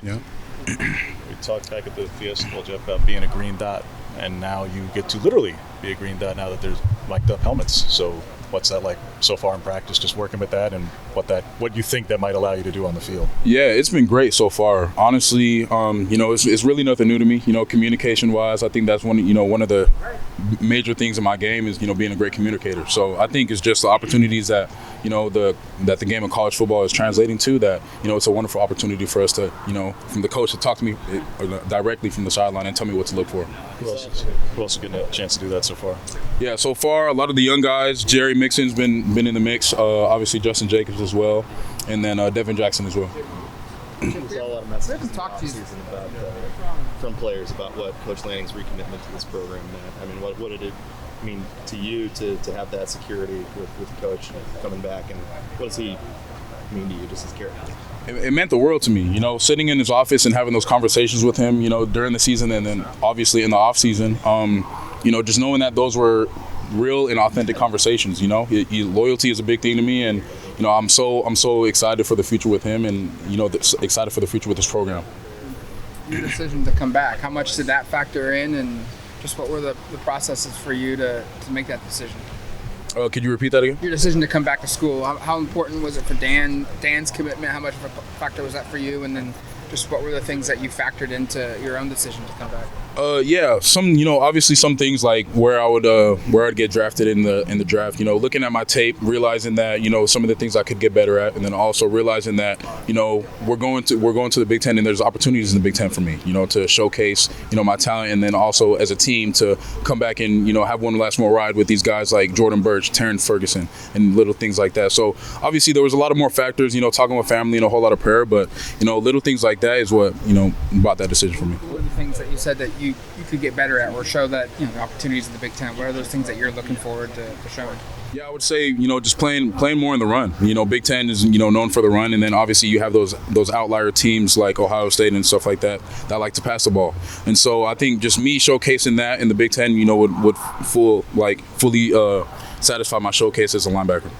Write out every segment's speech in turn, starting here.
Yeah. We talked back at the Fiesta Bowl, Jeff, about being a green dot, and now you get to literally be a green dot now that there's mic'd up helmets. So what's that like so far in practice, just working with that, and what you think that might allow you to do on the field? Yeah, it's been great so far. Honestly, it's really nothing new to me. Communication-wise, I think that's one of the major things in my game is being a great communicator. So I think it's just the opportunities that that the game of college football is translating to. That it's a wonderful opportunity for us to from the coach to talk to me directly from the sideline and tell me what to look for. Who else is getting a chance to do that so far? Yeah, so far a lot of the young guys. Jerry Mixon's been in the mix. Obviously Justin Jacobs as well, and then Devin Jackson as well. There's a lot of messages season about from players about what Coach Lanning's recommitment to this program meant. I mean, what did it mean to you to have that security with the coach coming back, and what does he mean to you just as character? It meant the world to me, sitting in his office and having those conversations with him, during the season and then obviously in the off season, just knowing that those were real and authentic conversations. Loyalty is a big thing to me, and I'm so excited for the future with him, and excited for the future with this program. Your decision to come back, how much did that factor in, and just what were the processes for you to make that decision? Could you repeat that again? Your decision to come back to school, how important was it for Dan's commitment? How much of a factor was that for you? And then just what were the things that you factored into your own decision to come back? Obviously some things like where I'd get drafted in the draft, looking at my tape, realizing that, some of the things I could get better at, and then also realizing that, we're going to the Big Ten, and there's opportunities in the Big Ten for me, to showcase, my talent, and then also as a team to come back and, have one last more ride with these guys like Jordan Burch, Terrence Ferguson, and little things like that. So obviously there was a lot of more factors, talking with family and a whole lot of prayer, but, little things like that is what, brought that decision for me. What are the things that you said that you could get better at, or show that the opportunities in the Big Ten? What are those things that you're looking forward to showing? Yeah, I would say just playing more in the run. Big Ten is known for the run, and then obviously you have those outlier teams like Ohio State and stuff like that like to pass the ball. And so I think just me showcasing that in the Big Ten, would fully satisfy my showcase as a linebacker.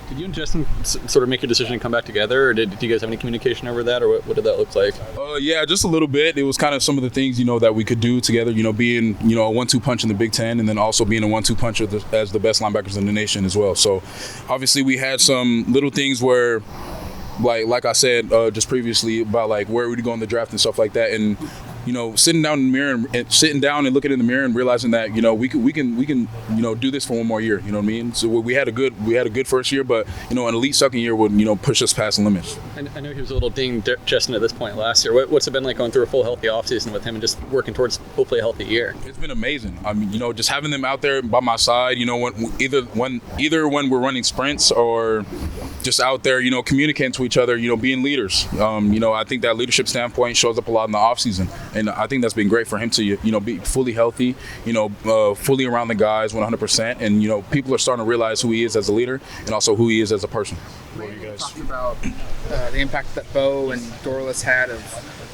Did you and Justin sort of make your decision to come back together, or did you guys have any communication over that, or what did that look like? Yeah, just a little bit. It was kind of some of the things, that we could do together, being, a 1-2 punch in the Big Ten, and then also being a 1-2 punch as the best linebackers in the nation as well. So obviously we had some little things where, like I said just previously about like where we'd go in the draft and stuff like that, and sitting down in the mirror and looking in the mirror and realizing that we can do this for one more year. You know what I mean? So we had a good first year, but an elite second year would push us past the limits. I know he was a little dinged, Justin, at this point last year. What's it been like going through a full healthy offseason with him and just working towards hopefully a healthy year? It's been amazing. I mean, just having them out there by my side. Either when we're running sprints or just out there, communicating to each other. Being leaders. I think that leadership standpoint shows up a lot in the offseason. And I think that's been great for him to, be fully healthy, fully around the guys 100%. And, people are starting to realize who he is as a leader and also who he is as a person. What are you guys talking about the impact that Bo and Dorless had of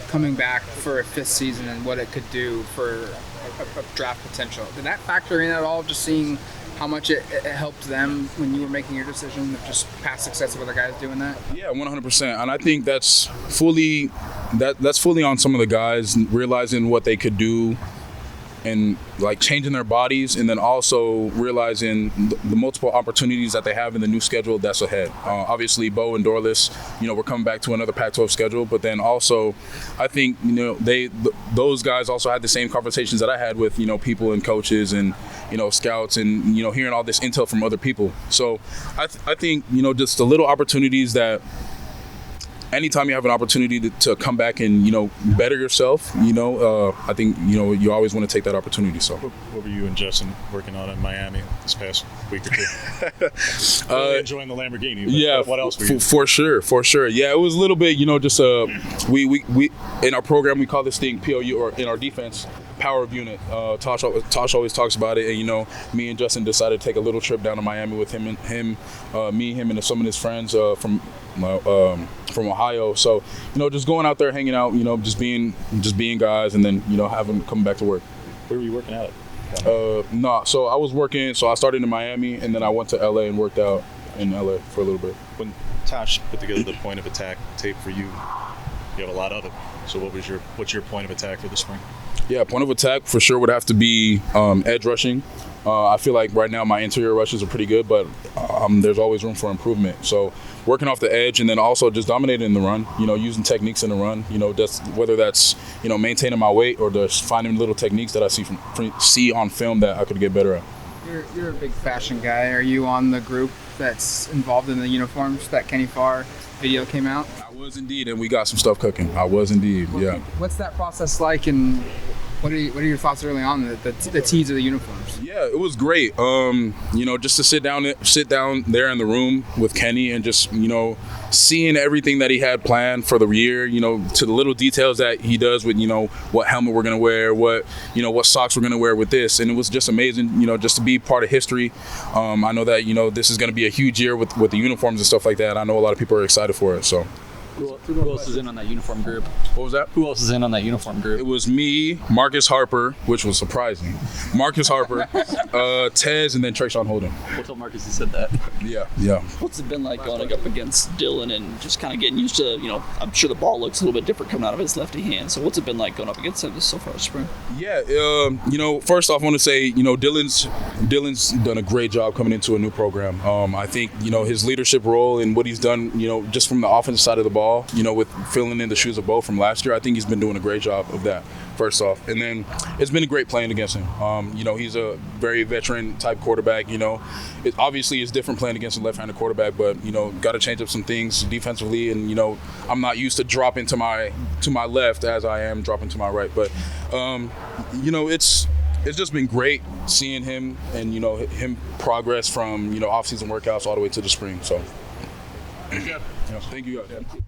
coming back for a fifth season and what it could do for a draft potential? Did that factor in at all, just seeing how much it helped them when you were making your decision of just past success of other guys doing that? Yeah, 100%. And I think that's fully on some of the guys realizing what they could do and like changing their bodies, and then also realizing the multiple opportunities that they have in the new schedule that's ahead. Obviously, Bo and Dorless, we're coming back to another Pac-12 schedule, but then also I think, those guys also had the same conversations that I had with, people and coaches and, scouts and, hearing all this intel from other people. So I think, just the little opportunities that anytime you have an opportunity to come back and, better yourself, I think, you always want to take that opportunity. So what were you and Justin working on in Miami this past week or two? Really enjoying the Lamborghini. Yeah. What else were you? For sure. Yeah, it was a little bit, just we in our program, we call this thing POU, or in our defense, power of unit. Tosh always talks about it, and me and Justin decided to take a little trip down to Miami with him and some of his friends from Ohio. So just going out there, hanging out, just being guys, and then coming back to work. Where were you working out at? So I was working. So I started in Miami, and then I went to LA and worked out in LA for a little bit. When Tosh put together the point of attack tape for you, You have a lot of it. So what's your point of attack for the spring? Yeah, point of attack for sure would have to be edge rushing. I feel like right now my interior rushes are pretty good, but there's always room for improvement. So working off the edge, and then also just dominating in the run, using techniques in the run, just whether that's, maintaining my weight or just finding little techniques that I see on film that I could get better at. You're a big fashion guy. Are you on the group that's involved in the uniforms that Kenny Farr video came out? I was indeed, and we got some stuff cooking. I was indeed, yeah. What's that process like, and what are your thoughts early on the tees of the uniforms? Yeah, it was great. Just to sit down there in the room with Kenny and just seeing everything that he had planned for the year. To the little details that he does with what helmet we're gonna wear, what socks we're gonna wear with this, and it was just amazing. Just to be part of history. I know that this is gonna be a huge year with the uniforms and stuff like that. I know a lot of people are excited for it. So. Who else is in on that uniform group? What was that? Who else is in on that uniform group? It was me, Marcus Harper, which was surprising. Marcus Harper, Tez, and then Trayshawn Holden. We'll tell Marcus he said that. Yeah. What's it been like going up against Dylan and just kind of getting used to, I'm sure the ball looks a little bit different coming out of his lefty hand. So what's it been like going up against him so far this spring? Yeah, first off, I want to say, Dylan's done a great job coming into a new program. I think, his leadership role and what he's done, just from the offensive side of the ball, with filling in the shoes of Bo from last year, I think he's been doing a great job of that, first off. And then it's been great playing against him. He's a very veteran type quarterback. It obviously is different playing against a left-handed quarterback, but, got to change up some things defensively. And, I'm not used to dropping to my left as I am dropping to my right. But, it's just been great seeing him and, him progress from, off-season workouts all the way to the spring. So, thank you guys.